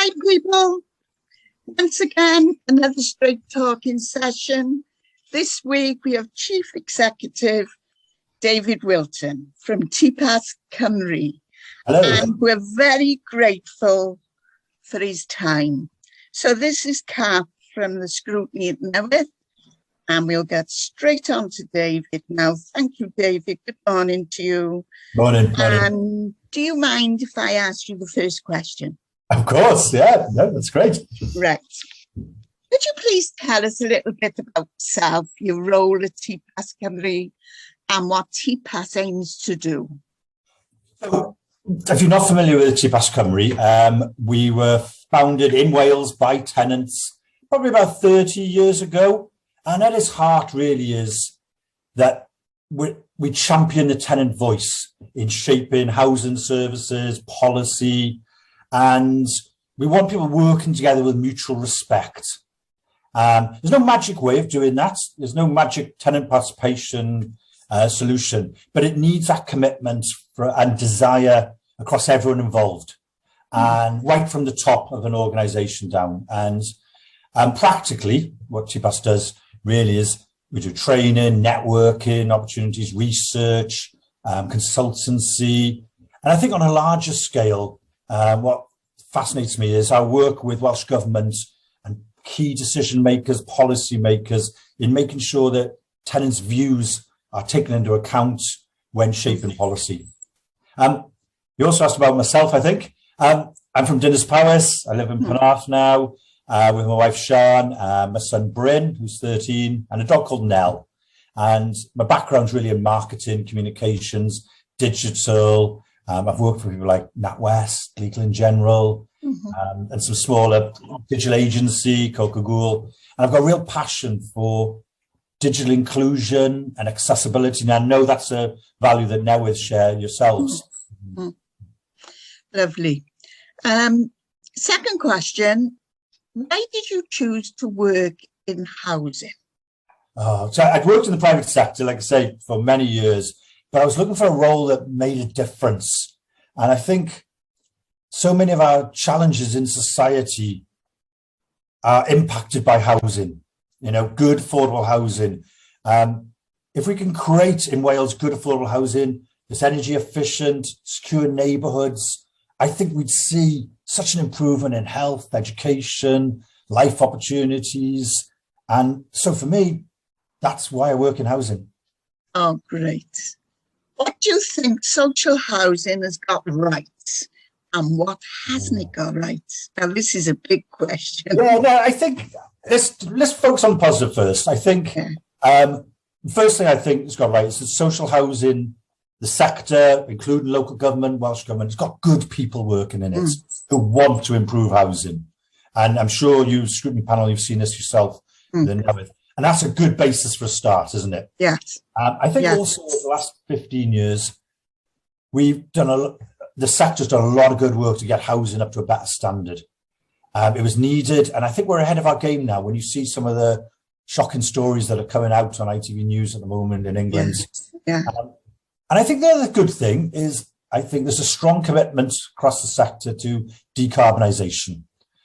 Hi, people. Once again, another straight talking session. This week, we have Chief Executive David Wilton from TPAS Cymru. Hello. And we're very grateful for his time. So this is Kath from the Scrutiny at Newydd, and we'll get straight on to David now. Thank you, David. Good morning to you. Morning. And do you mind if I ask you the first question? Of course, yeah. No, that's great. Right. Could you please tell us a little bit about yourself, your role at TPAS Cymru, and what TPAS aims to do? So, if you're not familiar with TPAS Cymru, we were founded in Wales by tenants probably about 30 years ago. And at its heart really is that we champion the tenant voice in shaping housing services, policy, and we want people working together with mutual respect. There's no magic way of doing that. There's no magic tenant participation solution, but it needs that commitment and desire across everyone involved, and right from the top of an organisation down. And practically, what TPAS does really is we do training, networking, opportunities, research, consultancy. And I think on a larger scale, what fascinates me is our work with Welsh Government and key decision makers, policy makers, in making sure that tenants' views are taken into account when shaping policy. You also asked about myself, I think. I'm from Dinas Powys. I live in Penarth now with my wife, Sian, my son, Bryn, who's 13, and a dog called Nell. And my background's really in marketing, communications, digital. I've worked for people like NatWest, Legal in General, and some smaller digital agency, Coca-Cola. And I've got a real passion for digital inclusion and accessibility. And I know that's a value that Newydd share yourselves. Lovely. Second question, why did you choose to work in housing? So I'd worked in the private sector, like I say, for many years, but I was looking for a role that made a difference. And I think so many of our challenges in society are impacted by housing, good affordable housing. If we can create in Wales good affordable housing, that's energy efficient, secure neighbourhoods, I think we'd see such an improvement in health, education, life opportunities. And so for me, that's why I work in housing. Oh, great. What do you think social housing has got right, and what hasn't it got right? Now, this is a big question. Yeah, no, I think let's focus on positive first. I think the first thing I think it's got right is that social housing, the sector, including local government, Welsh government, it's got good people working in it who want to improve housing. And I'm sure you, Scrutiny panel, you've seen this yourself. And that's a good basis for a start, isn't it? Yes. I think also over the last 15 years, the sector's done a lot of good work to get housing up to a better standard. It was needed, and I think we're ahead of our game now. When you see some of the shocking stories that are coming out on ITV News at the moment in England. Yeah. And I think the other good thing is, I think there's a strong commitment across the sector to decarbonisation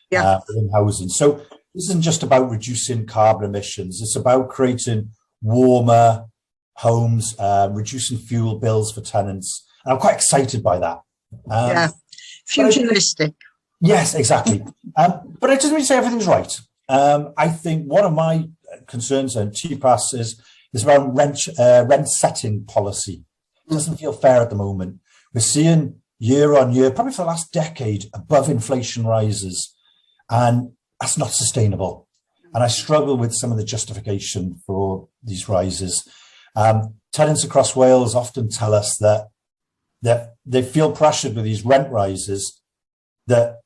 within housing. So this isn't just about reducing carbon emissions. It's about creating warmer homes, reducing fuel bills for tenants. And I'm quite excited by that. Futuristic. Yes, exactly. But I just want to say everything's right. I think one of my concerns on TPAS is around rent setting policy. It doesn't feel fair at the moment. We're seeing year on year, probably for the last decade, above inflation rises. And that's not sustainable. And I struggle with some of the justification for these rises. Tenants across Wales often tell us that they feel pressured with these rent rises that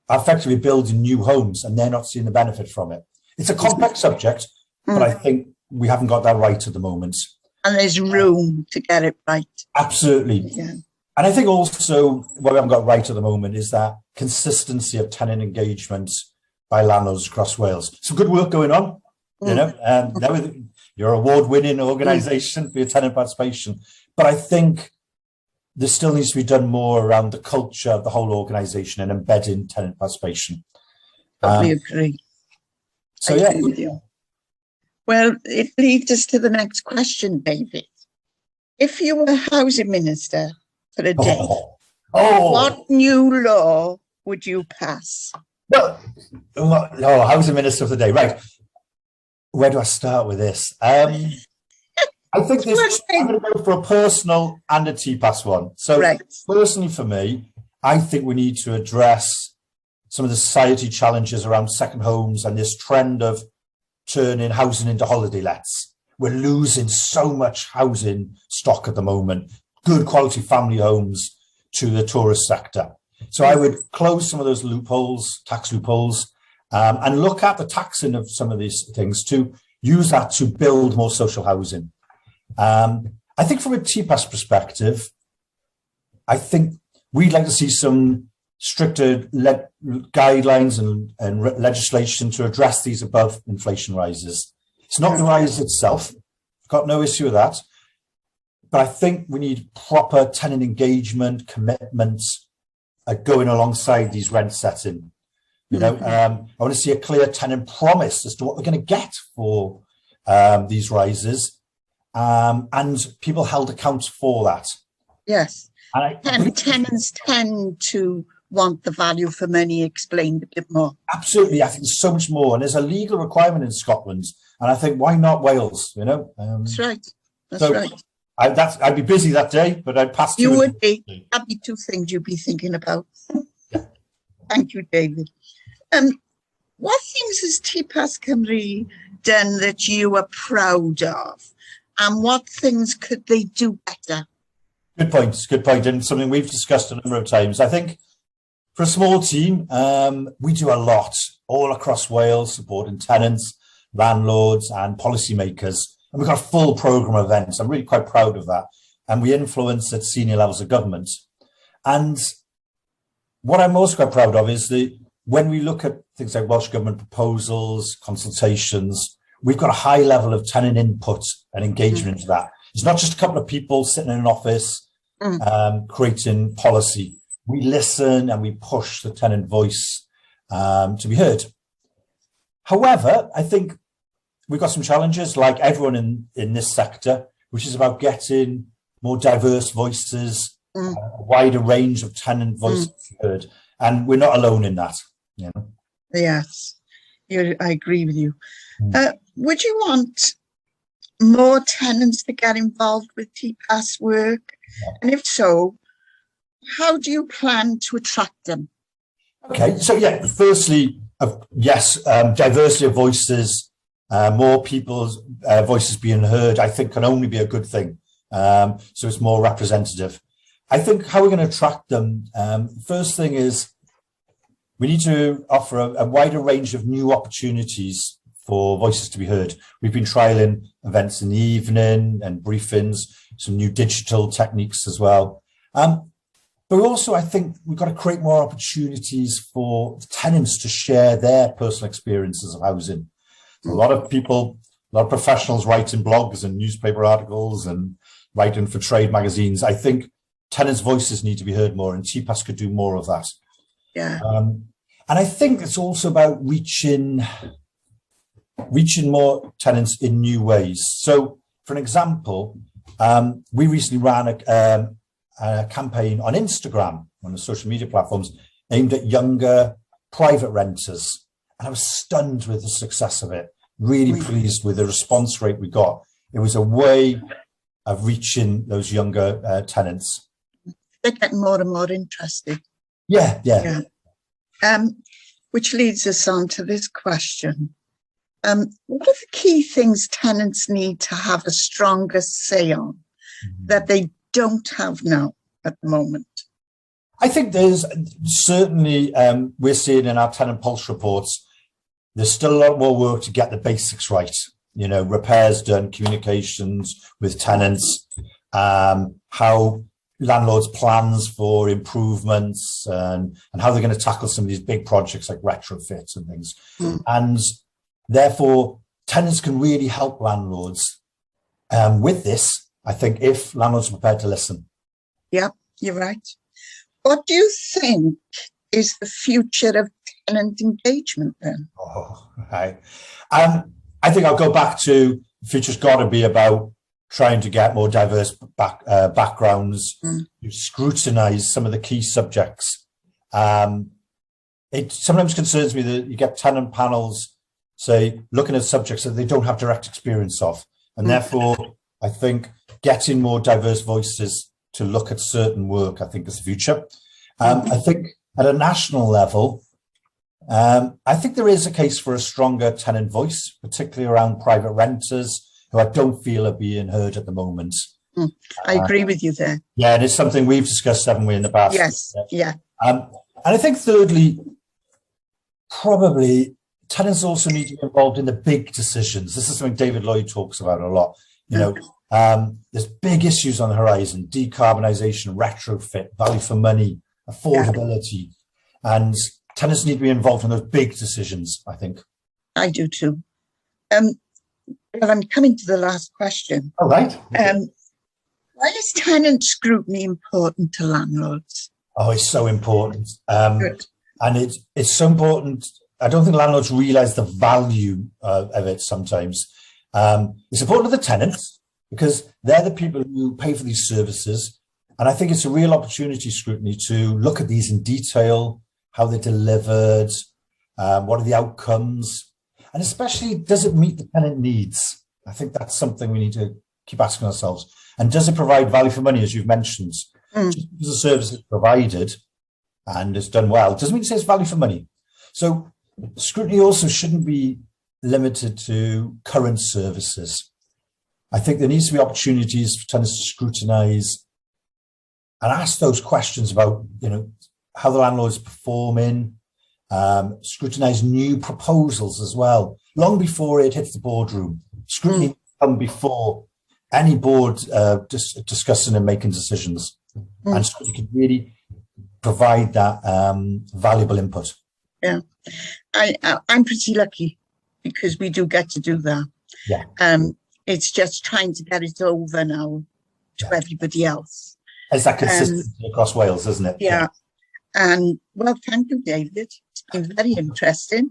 are effectively building new homes and they're not seeing the benefit from it. It's a complex subject, but I think we haven't got that right at the moment. And there's room to get it right. Absolutely. Yeah. And I think also what we haven't got right at the moment is that consistency of tenant engagement by landlords across Wales. Some good work going on, you're an award-winning organisation for your tenant participation. But I think there still needs to be done more around the culture of the whole organisation and embedding tenant participation. Totally agree. So, I agree with you. Well, it leads us to the next question, David. If you were housing minister for a day, what new law would you pass? Well, no, housing minister for the day, right? Where do I start with this? I think I'm going to go for a personal and a TPAS one. So, personally for me, I think we need to address some of the society challenges around second homes and this trend of turning housing into holiday lets. We're losing so much housing stock at the moment, good quality family homes to the tourist sector. So I would close some of those loopholes, tax loopholes, and look at the taxing of some of these things to use that to build more social housing. I think from a TPAS perspective, I think we'd like to see some stricter guidelines and legislation to address these above inflation rises. It's not the rise itself, got no issue with that, but I think we need proper tenant engagement, commitments going alongside these rent setting. You know, I want to see a clear tenant promise as to what they're going to get for these rises, and people held accountable for that. Yes, and tenants tend to want the value for money explained a bit more. Absolutely, I think there's so much more, and there's a legal requirement in Scotland, and I think why not Wales? You know, that's right. That's right. I'd be busy that day, but I'd pass. You would be. That'd be two things you'd be thinking about. Yeah. Thank you, David. What things has TPAS Cymru done that you are proud of, and what things could they do better? Good point, and something we've discussed a number of times. I think for a small team, we do a lot all across Wales, supporting tenants, landlords, and policymakers. And we've got a full programme of events. I'm really quite proud of that. And we influence at senior levels of government. And what I'm also quite proud of is that when we look at things like Welsh Government proposals, consultations, we've got a high level of tenant input and engagement into that. It's not just a couple of people sitting in an office creating policy. We listen and we push the tenant voice to be heard. However, I think we've got some challenges, like everyone in this sector, which is about getting more diverse voices, a wider range of tenant voices heard. And we're not alone in that. You know? Yes, I agree with you. Would you want more tenants to get involved with TPAS work? Yeah. And if so, how do you plan to attract them? Okay, so yeah, firstly, yes, diversity of voices, more people's voices being heard, I think can only be a good thing. So it's more representative. I think how we're going to attract them, first thing is we need to offer a wider range of new opportunities for voices to be heard. We've been trialling events in the evening and briefings, some new digital techniques as well. But also, I think we've got to create more opportunities for tenants to share their personal experiences of housing. A lot of people, a lot of professionals writing blogs and newspaper articles and writing for trade magazines. I think tenants' voices need to be heard more, and TPAS could do more of that. Yeah. And I think it's also about reaching more tenants in new ways. So, for an example, we recently ran a campaign on Instagram, on the social media platforms, aimed at younger private renters. And I was stunned with the success of it, really pleased with the response rate we got. It was a way of reaching those younger tenants. They're getting more and more interested. Yeah. Which leads us on to this question. What are the key things tenants need to have a stronger say on that they don't have now at the moment? I think there's certainly, we're seeing in our tenant pulse reports, there's still a lot more work to get the basics right. You know, repairs done, communications with tenants, how landlords' plans for improvements and how they're going to tackle some of these big projects like retrofits and things. And therefore, tenants can really help landlords with this, I think, if landlords are prepared to listen. Yeah, You're right. What do you think is the future of tenant engagement then? Oh, right. I think I'll go back to the future's got to be about trying to get more diverse backgrounds, to scrutinise some of the key subjects. It sometimes concerns me that you get tenant panels, say, looking at subjects that they don't have direct experience of. And therefore, I think getting more diverse voices to look at certain work, I think, is the future. I think at a national level, I think there is a case for a stronger tenant voice, particularly around private renters, who I don't feel are being heard at the moment. I agree with you there. Yeah, and it's something we've discussed, haven't we, in the past? Yes, yeah. And I think thirdly, probably tenants also need to be involved in the big decisions. This is something David Lloyd talks about a lot. You know, there's big issues on the horizon: decarbonisation, retrofit, value for money, affordability, and tenants need to be involved in those big decisions, I think. I do too. Well, I'm coming to the last question. All right. Why is tenant scrutiny important to landlords? Oh, it's so important. And it's so important. I don't think landlords realise the value of it sometimes. It's important to the tenants because they're the people who pay for these services. And I think it's a real opportunity, scrutiny, to look at these in detail, how they're delivered, what are the outcomes, and especially, does it meet the tenant needs? I think that's something we need to keep asking ourselves. And does it provide value for money, as you've mentioned? Just because the service is provided and it's done well, doesn't mean it says value for money. So scrutiny also shouldn't be limited to current services. I think there needs to be opportunities for tenants to scrutinise and ask those questions about, you know, how the landlord is performing, scrutinise new proposals as well, long before it hits the boardroom. Scrutiny come before any board discussing and making decisions, and so you can really provide that valuable input. Yeah, I'm pretty lucky because we do get to do that. Yeah. It's just trying to get it over now to everybody else. It's that consistency across Wales, isn't it? Yeah. And well, thank you, David. It's been very interesting.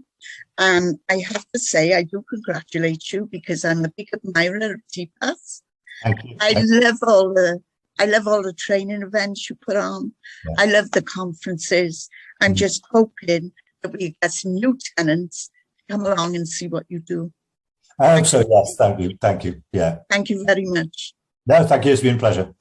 And I have to say, I do congratulate you because I'm a big admirer of TPAS. Thank you. I love all the training events you put on. Yeah. I love the conferences. I'm just hoping that we get some new tenants to come along and see what you do. I hope so, yes. Thank you. Thank you. Yeah. Thank you very much. No, thank you. It's been a pleasure.